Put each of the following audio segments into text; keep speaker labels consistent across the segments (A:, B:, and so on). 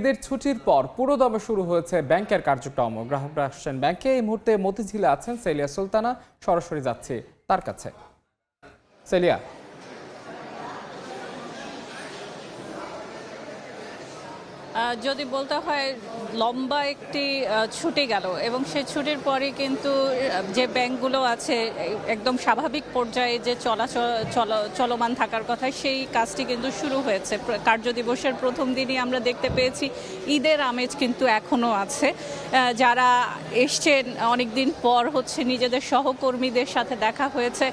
A: ঈদের ছুটির পর পুরোদমে শুরু হয়েছে ব্যাংকের কার্যক্রম। গ্রাহকরা আসছেন ব্যাংকে। এই মুহূর্তে মতিঝিলে আছেন সেলিয়া সুলতানা, সরাসরি যাচ্ছে তার কাছে। সেলিয়া,
B: যদি বলতে হয় লম্বা একটি ছুটি গেল এবং সেই ছুটির পরে কিন্তু যে ব্যাংকগুলো আছে একদম স্বাভাবিক পর্যায়ে যে চলমান থাকার কথা সেই কাজটি কিন্তু শুরু হয়েছে। কার্যদিবসের প্রথম দিনই আমরা দেখতে পেয়েছি ঈদের আমেজ কিন্তু এখনও আছে। যারা এসছেন অনেক দিন পর হচ্ছে নিজেদের সহকর্মীদের সাথে দেখা হয়েছে,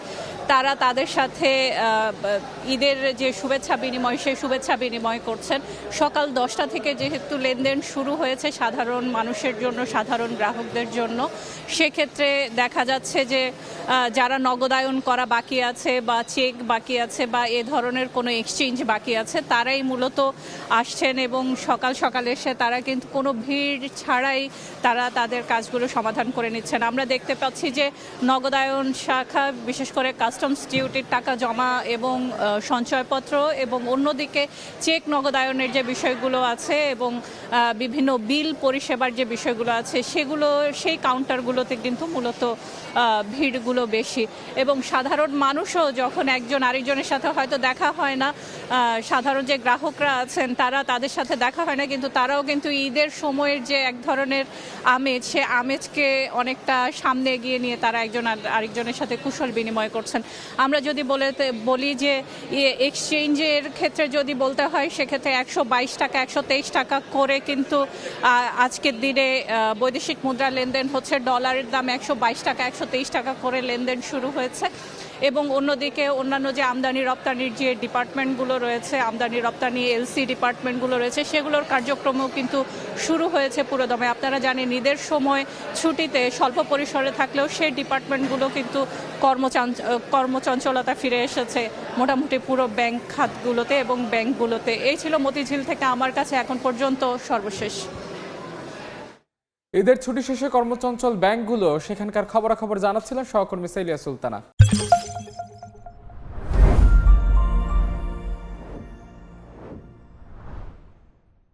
B: তারা তাদের সাথে ঈদের যে শুভেচ্ছা বিনিময় সেই শুভেচ্ছা বিনিময় করছেন। সকাল 10টা থেকে যেহেতু লেনদেন শুরু হয়েছে সাধারণ মানুষের জন্য, সাধারণ গ্রাহকদের জন্য, সেক্ষেত্রে দেখা যাচ্ছে যে যারা নগদায়ন করা বাকি আছে বা চেক বাকি আছে বা এ ধরনের কোনো এক্সচেঞ্জ বাকি আছে তারাই মূলত আসছেন এবং সকাল সকাল এসে তারা কিন্তু কোনো ভিড় ছাড়াই তারা তাদের কাজগুলো সমাধান করে নিচ্ছেন। আমরা দেখতে পাচ্ছি যে নগদায়ন শাখা বিশেষ করে কাস্টমস ডিউটির টাকা জমা এবং সঞ্চয়পত্র এবং অন্যদিকে চেক নগদায়নের যে বিষয়গুলো আছে এবং বিভিন্ন বিল পরিষেবার যে বিষয়গুলো আছে সেগুলো সেই কাউন্টারগুলোতে কিন্তু মূলত ভিড়গুলো বেশি এবং সাধারণ মানুষও যখন একজন আরেকজনের সাথে হয়তো দেখা হয় না, সাধারণ যে গ্রাহকরা আছেন তারা তাদের সাথে দেখা হয় না, কিন্তু তারাও কিন্তু ঈদের সময়ের যে এক ধরনের আমেজ সে আমেজকে অনেকটা সামনে এগিয়ে নিয়ে তারা একজন আরেকজনের সাথে কুশল বিনিময় করছেন। আমরা যদি বলি যে এক্সচেঞ্জের ক্ষেত্রে যদি বলতে হয় সেক্ষেত্রে 122 টাকা 123 টাকা করে কিন্তু আজকের দিনে বৈদেশিক মুদ্রা লেনদেন হচ্ছে। ডলারের দাম 122 টাকা 123 টাকা করে লেনদেন শুরু হয়েছে এবং অন্যদিকে অন্যান্য যে আমদানি রপ্তানির যে ডিপার্টমেন্টগুলো রয়েছে, আমদানি রপ্তানি এলসি ডিপার্টমেন্টগুলো রয়েছে সেগুলোর কার্যক্রমও কিন্তু শুরু হয়েছে পুরোদমে। আপনারা জানেন ঈদের সময় ছুটিতে স্বল্প পরিসরে থাকলেও সেই ডিপার্টমেন্টগুলো কিন্তু কর্মচঞ্চলতা ফিরে এসেছে মোটামুটি পুরো ব্যাংক খাতগুলোতে এবং ব্যাংকগুলোতে। এই ছিল মতিঝিল থেকে আমার কাছে এখন পর্যন্ত সর্বশেষ।
A: ঈদের ছুটি শেষে কর্মচঞ্চল ব্যাংকগুলো, সেখানকার খবরাখবর জানাচ্ছিলেন সহকর্মী সেলিয়া সুলতানা।